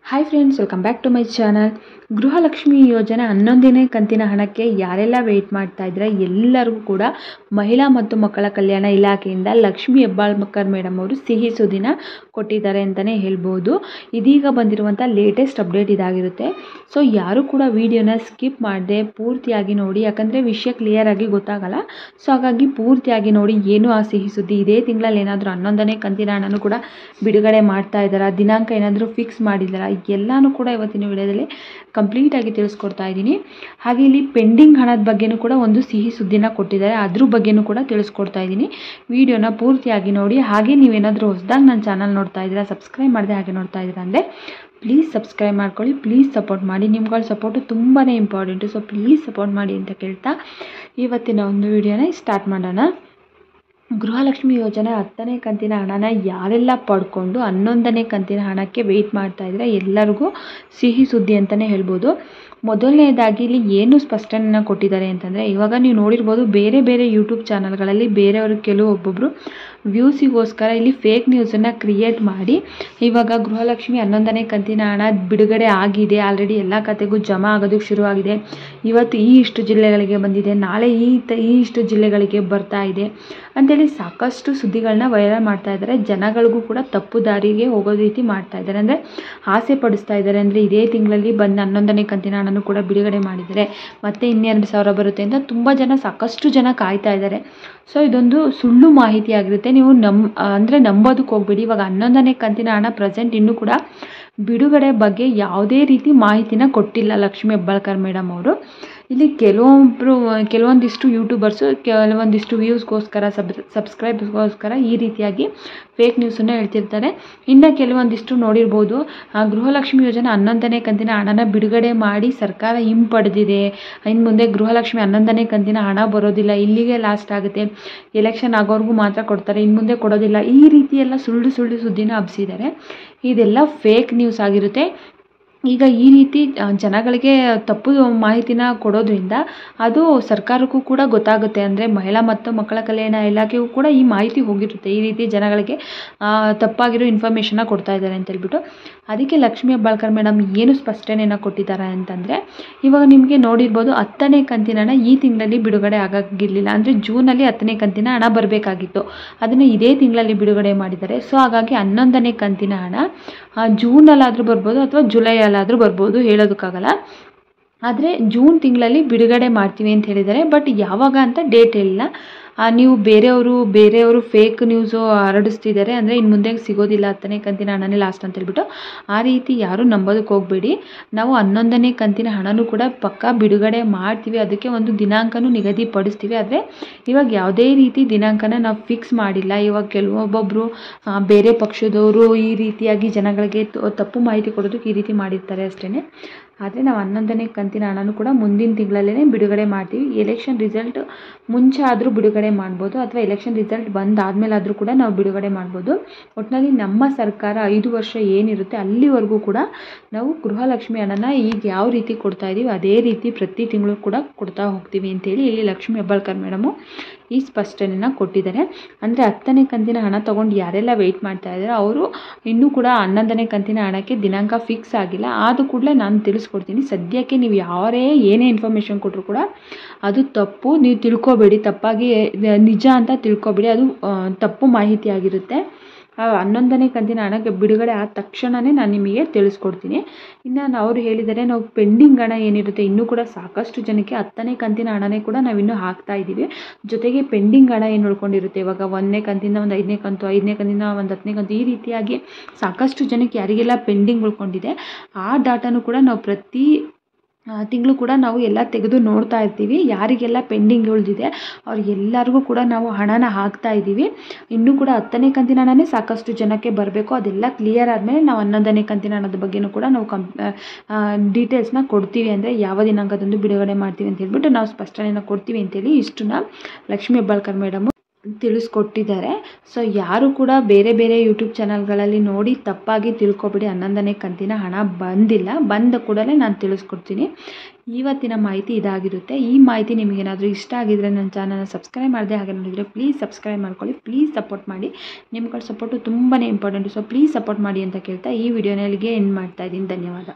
Hi friends, welcome back to my channel. Gruhalakshmi ಯೋಜನೆ 11ನೇ ಕಂತಿನ ಹಣಕ್ಕೆ ಯಾರೆಲ್ಲ ವೆಯ್ಟ್ ಮಾಡ್ತಾ ಇದ್ರೆ ಎಲ್ಲರಿಗೂ ಕೂಡ ಮಹಿಳಾ ಮತ್ತು ಮಕ್ಕಳ ಕಲ್ಯಾಣ ಇಲಾಖೆಯಿಂದ ಲಕ್ಷ್ಮಿ ಹೆಬ್ಬಾಳ್ಕರ್ ಮೇಡಮ್ ಅವರು ಸಿಹಿ ಸುದ್ದಿನ ಕೊಟ್ಟಿದ್ದಾರೆ ಅಂತಲೇ ಹೇಳ್ಬೋದು. ಇದೀಗ ಬಂದಿರುವಂಥ ಲೇಟೆಸ್ಟ್ ಅಪ್ಡೇಟ್ ಇದಾಗಿರುತ್ತೆ. ಸೊ ಯಾರು ಕೂಡ ವಿಡಿಯೋನ ಸ್ಕಿಪ್ ಮಾಡದೆ ಪೂರ್ತಿಯಾಗಿ ನೋಡಿ, ಯಾಕಂದರೆ ವಿಷಯ ಕ್ಲಿಯರ್ ಆಗಿ ಗೊತ್ತಾಗಲ್ಲ. ಸೊ ಹಾಗಾಗಿ ಪೂರ್ತಿಯಾಗಿ ನೋಡಿ. ಏನು ಆ ಸಿಹಿ ಸುದ್ದಿ, ಇದೇ ತಿಂಗಳಲ್ಲಿ ಏನಾದರೂ 11ನೇ ಕಂತಿನ ಹಣನೂ ಕೂಡ ಬಿಡುಗಡೆ ಮಾಡ್ತಾ ಇದ್ದಾರಾ, ದಿನಾಂಕ ಏನಾದರೂ ಫಿಕ್ಸ್ ಮಾಡಿದ್ದಾರಾ, ಎಲ್ಲನೂ ಕೂಡ ಇವತ್ತಿನ ವಿಡಿಯೋದಲ್ಲಿ ಕಂಪ್ಲೀಟಾಗಿ ತಿಳಿಸ್ಕೊಡ್ತಾ ಇದ್ದೀನಿ. ಹಾಗೆ ಇಲ್ಲಿ ಪೆಂಡಿಂಗ್ ಹಣದ ಬಗ್ಗೆನೂ ಕೂಡ ಒಂದು ಸಿಹಿ ಸುದ್ದಿನ ಕೊಟ್ಟಿದ್ದಾರೆ, ಅದ್ರ ಬಗ್ಗೆನೂ ಕೂಡ ತಿಳಿಸ್ಕೊಡ್ತಾ ಇದ್ದೀನಿ. ವಿಡಿಯೋನ ಪೂರ್ತಿಯಾಗಿ ನೋಡಿ. ಹಾಗೆ ನೀವೇನಾದರೂ ಹೊಸದಾಗಿ ನನ್ನ ಚಾನಲ್ ನೋಡ್ತಾ ಇದ್ದೀರಾ, ಸಬ್ಸ್ಕ್ರೈಬ್ ಮಾಡದೆ ಹಾಗೆ ನೋಡ್ತಾ ಇದ್ದೀರಾ ಅಂದರೆ ಪ್ಲೀಸ್ ಸಬ್ಸ್ಕ್ರೈಬ್ ಮಾಡ್ಕೊಳ್ಳಿ, ಪ್ಲೀಸ್ ಸಪೋರ್ಟ್ ಮಾಡಿ. ನಿಮ್ಗಳ ಸಪೋರ್ಟು ತುಂಬಾ ಇಂಪಾರ್ಟೆಂಟು. ಸೊ ಪ್ಲೀಸ್ ಸಪೋರ್ಟ್ ಮಾಡಿ ಅಂತ ಕೇಳ್ತಾ ಇವತ್ತಿನ ಒಂದು ವಿಡಿಯೋನ ಸ್ಟಾರ್ಟ್ ಮಾಡೋಣ. ಗೃಹಲಕ್ಷ್ಮಿ ಯೋಜನೆ 10ನೇ ಕಂತಿನ ಹಣನ ಯಾರೆಲ್ಲ ಪಡ್ಕೊಂಡು 11ನೇ ಕಂತಿನ ಹಣಕ್ಕೆ ವೆಯ್ಟ್ ಮಾಡ್ತಾ ಇದ್ರೆ ಎಲ್ಲರಿಗೂ ಸಿಹಿ ಸುದ್ದಿ ಅಂತಲೇ ಹೇಳ್ಬೋದು. ಮೊದಲನೇದಾಗಿ ಇಲ್ಲಿ ಏನು ಸ್ಪಷ್ಟನೆಯನ್ನು ಕೊಟ್ಟಿದ್ದಾರೆ ಅಂತಂದರೆ, ಇವಾಗ ನೀವು ನೋಡಿರ್ಬೋದು ಬೇರೆ ಬೇರೆ ಯೂಟ್ಯೂಬ್ ಚಾನಲ್ಗಳಲ್ಲಿ ಬೇರೆಯವರು ಒಬ್ಬೊಬ್ಬರು ವ್ಯೂಸಿಗೋಸ್ಕರ ಇಲ್ಲಿ ಫೇಕ್ ನ್ಯೂಸನ್ನು ಕ್ರಿಯೇಟ್ ಮಾಡಿ ಇವಾಗ ಗೃಹಲಕ್ಷ್ಮಿ 11ನೇ ಕಂತಿನ ಹಣ ಬಿಡುಗಡೆ ಆಗಿದೆ, ಆಲ್ರೆಡಿ ಎಲ್ಲ ಖಾತೆಗೂ ಜಮಾ ಆಗೋದಕ್ಕೆ ಶುರುವಾಗಿದೆ, ಇವತ್ತು ಇಷ್ಟು ಜಿಲ್ಲೆಗಳಿಗೆ ಬಂದಿದೆ, ನಾಳೆ ಇಷ್ಟು ಜಿಲ್ಲೆಗಳಿಗೆ ಬರ್ತಾ ಇದೆ ಅಂತೇಳಿ ಸಾಕಷ್ಟು ಸುದ್ದಿಗಳನ್ನ ವೈರಲ್ ಮಾಡ್ತಾ ಇದ್ದಾರೆ. ಜನಗಳಿಗೂ ಕೂಡ ತಪ್ಪು ದಾರಿಗೆ ಹೋಗೋ ರೀತಿ ಮಾಡ್ತಾ ಇದ್ದಾರೆ, ಅಂದರೆ ಆಸೆ ಪಡಿಸ್ತಾ ಇದ್ದಾರೆ. ಅಂದರೆ ಇದೇ ತಿಂಗಳಲ್ಲಿ ಬಂದು 11ನೇ ಕಂತಿನ ಹಣನೂ ಕೂಡ ಬಿಡುಗಡೆ ಮಾಡಿದ್ದಾರೆ, ಮತ್ತೆ 2,000 ಬರುತ್ತೆ ಅಂತ ತುಂಬ ಜನ ಸಾಕಷ್ಟು ಜನ ಕಾಯ್ತಾ ಇದ್ದಾರೆ. ಸೊ ಇದೊಂದು ಸುಳ್ಳು ಮಾಹಿತಿ ಆಗಿರುತ್ತೆ. ನೀವು ನಂಬೋದಕ್ಕೆ ಹೋಗ್ಬೇಡಿ. ಇವಾಗ 11ನೇ ಕಂತಿನ ಹಣ ಪ್ರೆಸೆಂಟ್ ಇನ್ನೂ ಕೂಡ ಬಿಡುಗಡೆ ಬಗ್ಗೆ ಯಾವುದೇ ರೀತಿ ಮಾಹಿತಿನ ಕೊಟ್ಟಿಲ್ಲ ಲಕ್ಷ್ಮಿ ಹೆಬ್ಬಾಳ್ಕರ್ ಮೇಡಮ್ ಅವರು. ಇಲ್ಲಿ ಕೆಲವೊಂದಿಷ್ಟು ಯೂಟ್ಯೂಬರ್ಸು ಕೆಲವೊಂದಿಷ್ಟು ವ್ಯೂಸ್ಗೋಸ್ಕರ ಸಬ್ಸ್ಕ್ರೈಬ್ಗೋಸ್ಕರ ಈ ರೀತಿಯಾಗಿ ಫೇಕ್ ನ್ಯೂಸನ್ನು ಹೇಳ್ತಿರ್ತಾರೆ. ಇನ್ನು ಕೆಲವೊಂದಿಷ್ಟು ನೋಡಿರ್ಬೋದು, ಗೃಹಲಕ್ಷ್ಮಿ ಯೋಜನೆ 11ನೇ ಕಂತಿನ ಹಣನ ಬಿಡುಗಡೆ ಮಾಡಿ ಸರ್ಕಾರ ಹಿಂಪಡೆದಿದೆ, ಇನ್ನು ಮುಂದೆ ಗೃಹಲಕ್ಷ್ಮಿ 11ನೇ ಕಂತಿನ ಹಣ ಬರೋದಿಲ್ಲ, ಇಲ್ಲಿಗೆ ಲಾಸ್ಟ್ ಆಗುತ್ತೆ, ಎಲೆಕ್ಷನ್ ಆಗೋರ್ಗೂ ಮಾತ್ರ ಕೊಡ್ತಾರೆ, ಇನ್ನು ಮುಂದೆ ಕೊಡೋದಿಲ್ಲ, ಈ ರೀತಿ ಎಲ್ಲ ಸುಳ್ಳು ಸುದ್ದಿನ ಹಬ್ಸಿದ್ದಾರೆ. ಇದೆಲ್ಲ ಫೇಕ್ ನ್ಯೂಸ್ ಆಗಿರುತ್ತೆ. ಈಗ ಈ ರೀತಿ ಜನಗಳಿಗೆ ತಪ್ಪು ಮಾಹಿತಿನ ಕೊಡೋದ್ರಿಂದ ಅದು ಸರ್ಕಾರಕ್ಕೂ ಕೂಡ ಗೊತ್ತಾಗುತ್ತೆ, ಅಂದರೆ ಮಹಿಳಾ ಮತ್ತು ಮಕ್ಕಳ ಕಲ್ಯಾಣ ಇಲಾಖೆಗೂ ಕೂಡ ಈ ಮಾಹಿತಿ ಹೋಗಿರುತ್ತೆ, ಈ ರೀತಿ ಜನಗಳಿಗೆ ತಪ್ಪಾಗಿರೋ ಇನ್ಫಾರ್ಮೇಷನ್ನ ಕೊಡ್ತಾ ಇದ್ದಾರೆ ಅಂತ ಹೇಳ್ಬಿಟ್ಟು. ಅದಕ್ಕೆ ಲಕ್ಷ್ಮಿ ಹೆಬ್ಬಾಳ್ಕರ್ ಮೇಡಮ್ ಏನು ಸ್ಪಷ್ಟನೆಯನ್ನು ಕೊಟ್ಟಿದ್ದಾರೆ ಅಂತಂದರೆ, ಇವಾಗ ನಿಮಗೆ ನೋಡಿರ್ಬೋದು 10ನೇ ಕಂತಿನ ಹಣ ಈ ತಿಂಗಳಲ್ಲಿ ಬಿಡುಗಡೆ ಆಗೋಕ್ಕಿರಲಿಲ್ಲ, ಅಂದರೆ ಜೂನಲ್ಲಿ 10ನೇ ಕಂತಿನ ಹಣ ಬರಬೇಕಾಗಿತ್ತು, ಅದನ್ನು ಇದೇ ತಿಂಗಳಲ್ಲಿ ಬಿಡುಗಡೆ ಮಾಡಿದ್ದಾರೆ. ಸೊ ಹಾಗಾಗಿ 11ನೇ ಕಂತಿನ ಹಣ ಜೂನಲ್ಲಾದರೂ ಬರ್ಬೋದು ಅಥವಾ ಜುಲೈಯಲ್ಲಾದರೂ ಬರ್ಬೋದು, ಹೇಳೋದಕ್ಕಾಗಲ್ಲ. ಆದರೆ ಜೂನ್ ತಿಂಗಳಲ್ಲಿ ಬಿಡುಗಡೆ ಮಾಡ್ತೀವಿ ಅಂತ ಹೇಳಿದ್ದಾರೆ, ಬಟ್ ಯಾವಾಗ ಅಂತ ಡೇಟ್ ಹೇಳಿಲ್ಲ. ನೀವು ಬೇರೆಯವರು ಫೇಕ್ ನ್ಯೂಸು ಹರಡಿಸ್ತಿದ್ದಾರೆ, ಅಂದರೆ ಇನ್ನು ಮುಂದೆ ಸಿಗೋದಿಲ್ಲ 10ನೇ ಕಂತಿನ ಹಣನೇ ಲಾಸ್ಟ್ ಅಂತ ಹೇಳ್ಬಿಟ್ಟು. ಆ ರೀತಿ ಯಾರೂ ನಂಬೋದಕ್ಕೆ ಹೋಗಬೇಡಿ. ನಾವು 11ನೇ ಕಂತಿನ ಹಣನೂ ಕೂಡ ಪಕ್ಕಾ ಬಿಡುಗಡೆ ಮಾಡ್ತೀವಿ, ಅದಕ್ಕೆ ಒಂದು ದಿನಾಂಕನೂ ನಿಗದಿಪಡಿಸ್ತೀವಿ. ಆದರೆ ಇವಾಗ ಯಾವುದೇ ರೀತಿ ದಿನಾಂಕನ ನಾವು ಫಿಕ್ಸ್ ಮಾಡಿಲ್ಲ. ಇವಾಗ ಕೆಲವೊಬ್ಬೊಬ್ಬರು ಬೇರೆ ಪಕ್ಷದವರು ಈ ರೀತಿಯಾಗಿ ಜನಗಳಿಗೆ ತಪ್ಪು ಮಾಹಿತಿ ಕೊಡೋದಕ್ಕೆ ಈ ರೀತಿ ಮಾಡಿರ್ತಾರೆ ಅಷ್ಟೇ. ಆದರೆ ನಾವು 11ನೇ ಕಂತಿನ ಹಣನೂ ಕೂಡ ಮುಂದಿನ ತಿಂಗಳಲ್ಲೇ ಬಿಡುಗಡೆ ಮಾಡ್ತೀವಿ. ಎಲೆಕ್ಷನ್ ರಿಸಲ್ಟ್ ಮುಂಚೆ ಆದರೂ ಬಿಡುಗಡೆ ಮಾಡ್ಬೋದು, ಅಥವಾ ಎಲೆಕ್ಷನ್ ರಿಸಲ್ಟ್ ಬಂದಾದಮೇಲಾದರೂ ಕೂಡ ನಾವು ಬಿಡುಗಡೆ ಮಾಡ್ಬೋದು. ಒಟ್ಟಿನಲ್ಲಿ ನಮ್ಮ ಸರ್ಕಾರ 5 ವರ್ಷ ಏನಿರುತ್ತೆ ಅಲ್ಲಿವರೆಗೂ ಕೂಡ ನಾವು ಗೃಹಲಕ್ಷ್ಮಿ ಹಣನ ಈಗ ಯಾವ ರೀತಿ ಕೊಡ್ತಾ ಇದ್ದೀವಿ ಅದೇ ರೀತಿ ಪ್ರತಿ ತಿಂಗಳು ಕೂಡ ಕೊಡ್ತಾ ಹೋಗ್ತೀವಿ ಅಂತೇಳಿ ಇಲ್ಲಿ ಲಕ್ಷ್ಮಿ ಹೆಬ್ಬಾಳ್ಕರ್ ಮೇಡಮು ಈ ಸ್ಪಷ್ಟನೆಯನ್ನು ಕೊಟ್ಟಿದ್ದಾರೆ. ಅಂದರೆ 10ನೇ ಕಂತಿನ ಹಣ ತೊಗೊಂಡು ಯಾರೆಲ್ಲ ವೆಯ್ಟ್ ಮಾಡ್ತಾ ಇದ್ದಾರೆ ಅವರು ಇನ್ನೂ ಕೂಡ 11ನೇ ಕಂತಿನ ಹಣಕ್ಕೆ ದಿನಾಂಕ ಫಿಕ್ಸ್ ಆಗಿಲ್ಲ. ಆದ ಕೂಡಲೇ ನಾನು ತಿಳಿಸ್ಕೊಡ್ತೀನಿ. ಸದ್ಯಕ್ಕೆ ನೀವು ಏನೇ ಇನ್ಫಾರ್ಮೇಷನ್ ಕೊಟ್ಟರು ಕೂಡ ಅದು ತಪ್ಪು, ನೀವು ತಿಳ್ಕೊಬೇಡಿ, ತಪ್ಪಾಗಿ ನಿಜ ಅಂತ ತಿಳ್ಕೊಬೇಡಿ, ಅದು ತಪ್ಪು ಮಾಹಿತಿ ಆಗಿರುತ್ತೆ. 11ನೇ ಕಂತಿನ ಹಣಕ್ಕೆ ಬಿಡುಗಡೆ ಆದ ತಕ್ಷಣವೇ ನಾನು ನಿಮಗೆ ತಿಳಿಸ್ಕೊಡ್ತೀನಿ. ಇನ್ನು ಅವರು ಹೇಳಿದರೆ, ನಾವು ಪೆಂಡಿಂಗ್ ಹಣ ಏನಿರುತ್ತೆ ಇನ್ನೂ ಕೂಡ ಸಾಕಷ್ಟು ಜನಕ್ಕೆ 10ನೇ ಕಂತಿನ ಹಣನೇ ಕೂಡ ನಾವಿನ್ನೂ ಹಾಕ್ತಾ ಇದ್ದೀವಿ, ಜೊತೆಗೆ ಪೆಂಡಿಂಗ್ ಹಣ ಏನು ಉಳ್ಕೊಂಡಿರುತ್ತೆ, ಇವಾಗ 1ನೇ ಕಂತಿಂದ ಒಂದು 5ನೇ ಕಂತು, 5ನೇ ಕಂತಿಂದ ಒಂದು 10ನೇ ಕಂತು, ಈ ರೀತಿಯಾಗಿ ಸಾಕಷ್ಟು ಜನಕ್ಕೆ ಯಾರಿಗೆಲ್ಲ ಪೆಂಡಿಂಗ್ ಉಳ್ಕೊಂಡಿದೆ ಆ ಡಾಟಾನು ಕೂಡ ನಾವು ಪ್ರತಿ ತಿಂಗಳು ಕೂಡ ನಾವು ಎಲ್ಲ ತೆಗೆದು ನೋಡ್ತಾ ಇರ್ತೀವಿ. ಯಾರಿಗೆಲ್ಲ ಪೆಂಡಿಂಗ್ ಉಳಿದಿದೆ ಅವ್ರಿಗೆಲ್ಲರಿಗೂ ಕೂಡ ನಾವು ಹಣನ ಹಾಕ್ತಾ ಇದ್ದೀವಿ. ಇನ್ನೂ ಕೂಡ 10ನೇ ಕಂತಿನ ಹಣನೇ ಸಾಕಷ್ಟು ಜನಕ್ಕೆ ಬರಬೇಕು. ಅದೆಲ್ಲ ಕ್ಲಿಯರ್ ಆದಮೇಲೆ ನಾವು 11ನೇ ಕಂತಿನ ಹಣದ ಬಗ್ಗೆನೂ ಕೂಡ ನಾವು ಡೀಟೇಲ್ಸ್ನ ಕೊಡ್ತೀವಿ, ಅಂದರೆ ಯಾವ ದಿನಾಂಕದಂದು ಬಿಡುಗಡೆ ಮಾಡ್ತೀವಿ ಅಂತ ಹೇಳ್ಬಿಟ್ಟು ನಾವು ಸ್ಪಷ್ಟನೆಯನ್ನು ಕೊಡ್ತೀವಿ ಅಂತೇಳಿ ಇಷ್ಟನ್ನ ಲಕ್ಷ್ಮಿ ಹೆಬ್ಬಾಳ್ಕರ್ ಮೇಡಮು ತಿಳಿಸ್ಕೊಟ್ಟಿದ್ದಾರೆ. ಸೊ ಯಾರು ಕೂಡ ಬೇರೆ ಬೇರೆ ಯೂಟ್ಯೂಬ್ ಚಾನಲ್ಗಳಲ್ಲಿ ನೋಡಿ ತಪ್ಪಾಗಿ ತಿಳ್ಕೊಬೇಡಿ. 11ನೇ ಕಂತಿನ ಹಣ ಬಂದಿಲ್ಲ, ಬಂದ ಕೂಡಲೇ ನಾನು ತಿಳಿಸ್ಕೊಡ್ತೀನಿ. ಇವತ್ತಿನ ಮಾಹಿತಿ ಇದಾಗಿರುತ್ತೆ. ಈ ಮಾಹಿತಿ ನಿಮಗೇನಾದರೂ ಇಷ್ಟ ಆಗಿದರೆ ನನ್ನ ಚಾನಲ್ನ ಸಬ್ಸ್ಕ್ರೈಬ್ ಮಾಡದೆ ಹಾಗೆ ನೋಡಿದರೆ ಪ್ಲೀಸ್ ಸಬ್ಸ್ಕ್ರೈಬ್ ಮಾಡ್ಕೊಳ್ಳಿ. ಪ್ಲೀಸ್ ಸಪೋರ್ಟ್ ಮಾಡಿ. ನಿಮ್ಗಳ ಸಪೋರ್ಟು ತುಂಬಾ ಇಂಪಾರ್ಟೆಂಟು. ಸೊ ಪ್ಲೀಸ್ ಸಪೋರ್ಟ್ ಮಾಡಿ ಅಂತ ಕೇಳ್ತಾ ಈ ವಿಡಿಯೋನ ಇಲ್ಲಿಗೆ ಎಂಡ್ ಮಾಡ್ತಾ ಇದ್ದೀನಿ. ಧನ್ಯವಾದ.